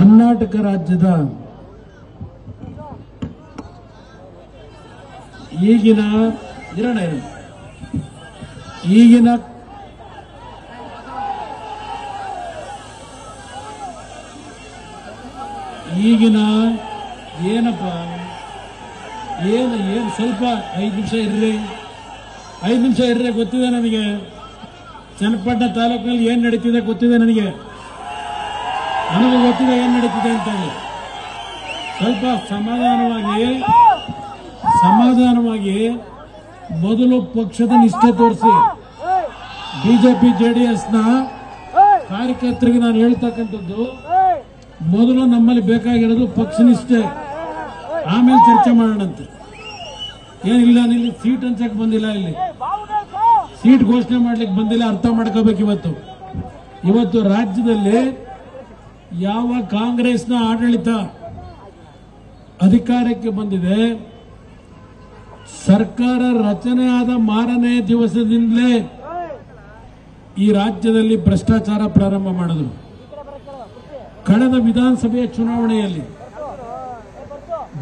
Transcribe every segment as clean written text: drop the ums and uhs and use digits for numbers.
ಕರ್ನಾಟಕ ರಾಜ್ಯದ ಈಗಿನ ಏನಪ್ಪ ಏನು ಸ್ವಲ್ಪ 5 ನಿಮಿಷ ಇರ್ರಿ ಗೊತ್ತಿದೆ ನನಗೆ. ಚನ್ನಪಟ್ಟಣ ತಾಲೂಕಿನಲ್ಲಿ ಏನ್ ನಡೀತಿದೆ ಗೊತ್ತಿದೆ ನನಗೆ ಗೊತ್ತಿದೆ ಏನ್ ನಡೀತಿದೆ ಅಂತ ಹೇಳಿ. ಸ್ವಲ್ಪ ಸಮಾಧಾನವಾಗಿ ಮೊದಲು ಪಕ್ಷದ ನಿಷ್ಠೆ ತೋರಿಸಿ. ಬಿಜೆಪಿ ಜೆಡಿಎಸ್ನ ಕಾರ್ಯಕರ್ತರಿಗೆ ನಾನು ಹೇಳ್ತಕ್ಕಂಥದ್ದು, ಮೊದಲು ನಮ್ಮಲ್ಲಿ ಬೇಕಾಗಿರೋದು ಪಕ್ಷ ನಿಷ್ಠೆ, ಆಮೇಲೆ ಚರ್ಚೆ ಮಾಡೋಣಂತೆ. ಏನಿಲ್ಲ, ಇಲ್ಲಿ ಸೀಟ್ ಹಂಚಕ್ ಬಂದಿಲ್ಲ, ಇಲ್ಲಿ ಸೀಟ್ ಘೋಷಣೆ ಮಾಡ್ಲಿಕ್ಕೆ ಬಂದಿಲ್ಲ. ಅರ್ಥ ಮಾಡ್ಕೋಬೇಕು. ಇವತ್ತು ರಾಜ್ಯದಲ್ಲಿ ಯಾವ ಕಾಂಗ್ರೆಸ್ನ ಆಡಳಿತ ಅಧಿಕಾರಕ್ಕೆ ಬಂದಿದೆ, ಸರ್ಕಾರ ರಚನೆ ಆದ ಮಾರನೇ ದಿವಸದಿಂದಲೇ ಈ ರಾಜ್ಯದಲ್ಲಿ ಭ್ರಷ್ಟಾಚಾರ ಪ್ರಾರಂಭ ಮಾಡಿದ್ರು. ಕಳೆದ ವಿಧಾನಸಭೆಯ ಚುನಾವಣೆಯಲ್ಲಿ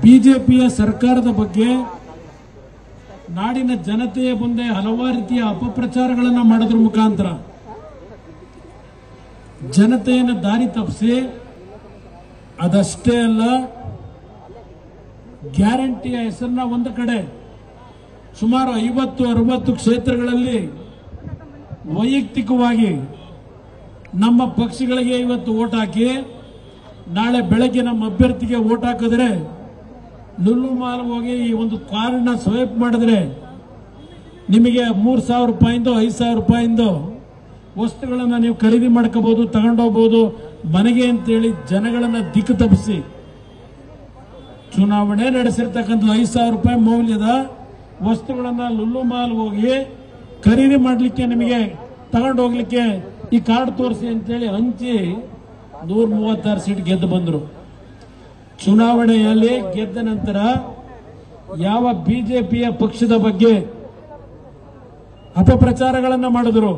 ಬಿಜೆಪಿಯ ಸರ್ಕಾರದ ಬಗ್ಗೆ ನಾಡಿನ ಜನತೆಯ ಮುಂದೆ ಹಲವಾರು ರೀತಿಯ ಅಪಪ್ರಚಾರಗಳನ್ನು ಮಾಡೋದ್ರ ಮುಖಾಂತರ ಜನತೆಯನ್ನು ದಾರಿ ತಪ್ಪಿಸಿ, ಅದಷ್ಟೇ ಅಲ್ಲ, ಗ್ಯಾರಂಟಿಯ ಹೆಸರನ್ನ ಒಂದು ಕಡೆ ಸುಮಾರು 50-60 ಕ್ಷೇತ್ರಗಳಲ್ಲಿ ವೈಯಕ್ತಿಕವಾಗಿ ನಮ್ಮ ಪಕ್ಷಗಳಿಗೆ ಇವತ್ತು ವೋಟ್ ಹಾಕಿ, ನಾಳೆ ಬೆಳಗ್ಗೆ ನಮ್ಮ ಅಭ್ಯರ್ಥಿಗೆ ವೋಟ್ ಹಾಕಿದ್ರೆ, ಲುಲ್ಲು ಮಾಲ್ ಹೋಗಿ ಈ ಒಂದು ಕಾರ್ಡ್ನ ಸ್ವೈಪ್ ಮಾಡಿದ್ರೆ ನಿಮಗೆ 3,000 ರೂಪಾಯಿಂದ 5,000 ರೂಪಾಯಿಂದ ವಸ್ತುಗಳನ್ನು ನೀವು ಖರೀದಿ ಮಾಡ್ಕೋಬಹುದು, ತಗೊಂಡೋಗ್ಬಹುದು ಮನೆಗೆ ಅಂತೇಳಿ ಜನಗಳನ್ನ ದಿಕ್ಕು ತಪ್ಪಿಸಿ ಚುನಾವಣೆ ನಡೆಸಿರ್ತಕ್ಕಂಥ 5,000 ರೂಪಾಯಿ ಮೌಲ್ಯದ ವಸ್ತುಗಳನ್ನ ಲುಲ್ಲು ಮಾಲ್ ಹೋಗಿ ಖರೀದಿ ಮಾಡಲಿಕ್ಕೆ, ನಿಮಗೆ ತಗೊಂಡೋಗ್ಲಿಕ್ಕೆ ಈ ಕಾರ್ಡ್ ತೋರಿಸಿ ಅಂತೇಳಿ ಹಂಚಿ 136 ಸೀಟ್ ಗೆದ್ದು ಬಂದರು. ಚುನಾವಣೆಯಲ್ಲಿ ಗೆದ್ದ ನಂತರ ಯಾವ ಬಿಜೆಪಿಯ ಪಕ್ಷದ ಬಗ್ಗೆ ಅಪಪ್ರಚಾರಗಳನ್ನು ಮಾಡಿದ್ರು,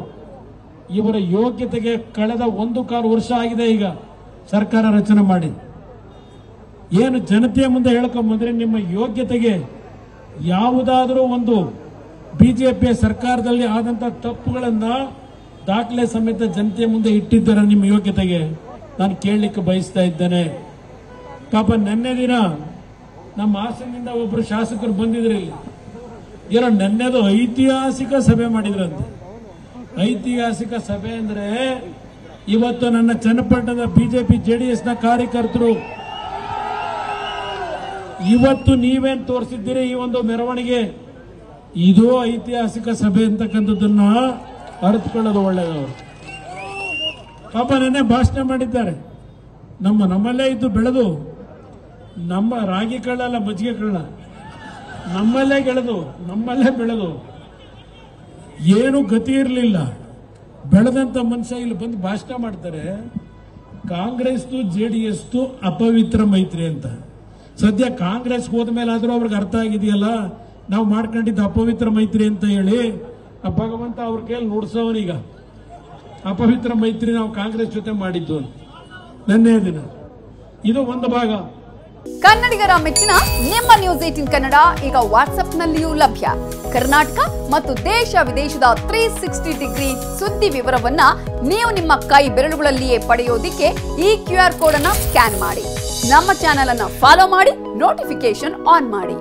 ಇವರ ಯೋಗ್ಯತೆಗೆ ಕಳೆದ 1.25 ವರ್ಷ ಆಗಿದೆ ಈಗ ಸರ್ಕಾರ ರಚನೆ ಮಾಡಿ. ಏನು ಜನತೆಯ ಮುಂದೆ ಹೇಳ್ಕೊಂಬಂದ್ರೆ, ನಿಮ್ಮ ಯೋಗ್ಯತೆಗೆ ಯಾವುದಾದರೂ ಒಂದು ಬಿಜೆಪಿಯ ಸರ್ಕಾರದಲ್ಲಿ ಆದಂತ ತಪ್ಪುಗಳನ್ನ ದಾಖಲೆ ಸಮೇತ ಜನತೆಯ ಮುಂದೆ ಇಟ್ಟಿದ್ದಾರೆ ನಿಮ್ಮ ಯೋಗ್ಯತೆಗೆ? ನಾನು ಕೇಳಲಿಕ್ಕೆ ಬಯಸ್ತಾ ಇದ್ದೇನೆ. ಪಾಪ ನಿನ್ನೆ ದಿನ ನಮ್ಮ ಹಾಸನದಿಂದ ಒಬ್ಬರು ಶಾಸಕರು ಬಂದಿದ್ರು. ಏನೋ ನೆನ್ನೆದು ಐತಿಹಾಸಿಕ ಸಭೆ ಮಾಡಿದ್ರಂತೆ. ಐತಿಹಾಸಿಕ ಸಭೆ ಅಂದ್ರೆ ಇವತ್ತು ನನ್ನ ಚನ್ನಪಟ್ಟಣದ ಬಿಜೆಪಿ ಜೆಡಿಎಸ್ನ ಕಾರ್ಯಕರ್ತರು ಇವತ್ತು ನೀವೇನ್ ತೋರಿಸಿದ್ದೀರಿ ಈ ಒಂದು ಮೆರವಣಿಗೆ, ಇದು ಐತಿಹಾಸಿಕ ಸಭೆ ಅಂತಕ್ಕಂಥದ್ದನ್ನ ಅರ್ಥಕೊಳ್ಳೋದು ಒಳ್ಳೆಯದವರು. ಪಾಪ ನೆನ್ನೆ ಭಾಷಣ ಮಾಡಿದ್ದಾರೆ. ನಮ್ಮಲ್ಲೇ ಇದ್ದು ಬೆಳೆದು, ನಮ್ಮ ರಾಗಿ ಕಳ್ಳಲ್ಲ ಮಜ್ಜಿಗೆ ಕಳ್ಳ, ನಮ್ಮಲ್ಲೇ ಬೆಳೆದು ಏನು ಗತಿ ಇರಲಿಲ್ಲ ಬೆಳೆದಂತ ಮನುಷ್ಯ ಇಲ್ಲಿ ಬಂದು ಭಾಷಣ ಮಾಡ್ತಾರೆ. ಕಾಂಗ್ರೆಸ್ ಜೆಡಿಎಸ್ ಅಪವಿತ್ರ ಮೈತ್ರಿ ಅಂತ. ಸದ್ಯ ಕಾಂಗ್ರೆಸ್ ಹೋದ ಮೇಲೆ ಆದ್ರೂ ಅವ್ರಿಗೆ ಅರ್ಥ ಆಗಿದೆಯಲ್ಲ, ನಾವು ಮಾಡ್ಕೊಂಡಿದ್ದ ಅಪವಿತ್ರ ಮೈತ್ರಿ ಅಂತ ಹೇಳಿ. ಆ ಭಗವಂತ ಅವ್ರ ಕೈಯಲ್ಲಿ ನುಡ್ಸವನೀಗ, ಅಪವಿತ್ರ ಮೈತ್ರಿ ನಾವು ಕಾಂಗ್ರೆಸ್ ಜೊತೆ ಮಾಡಿದ್ದು ನೆನ್ನೆ ದಿನ. ಇದು ಒಂದು ಭಾಗ. ಕನ್ನಡಿಗರ ಮೆಚ್ಚಿನ ನಿಮ್ಮ ನ್ಯೂಸ್ 18 ಕನ್ನಡ ಈಗ ವಾಟ್ಸ್ಆಪ್ನಲ್ಲಿಯೂ ಲಭ್ಯ. ಕರ್ನಾಟಕ ಮತ್ತು ದೇಶ ವಿದೇಶದ 360 ಡಿಗ್ರಿ ಸುದ್ದಿ ವಿವರವನ್ನ ನೀವು ನಿಮ್ಮ ಕೈ ಬೆರಳುಗಳಲ್ಲಿಯೇ ಪಡೆಯೋದಿಕ್ಕೆ ಈ QR ಕೋಡ್ ಅನ್ನು ಸ್ಕ್ಯಾನ್ ಮಾಡಿ. ನಮ್ಮ ಚಾನೆಲ್ ಅನ್ನು ಫಾಲೋ ಮಾಡಿ, ನೋಟಿಫಿಕೇಶನ್ ಆನ್ ಮಾಡಿ.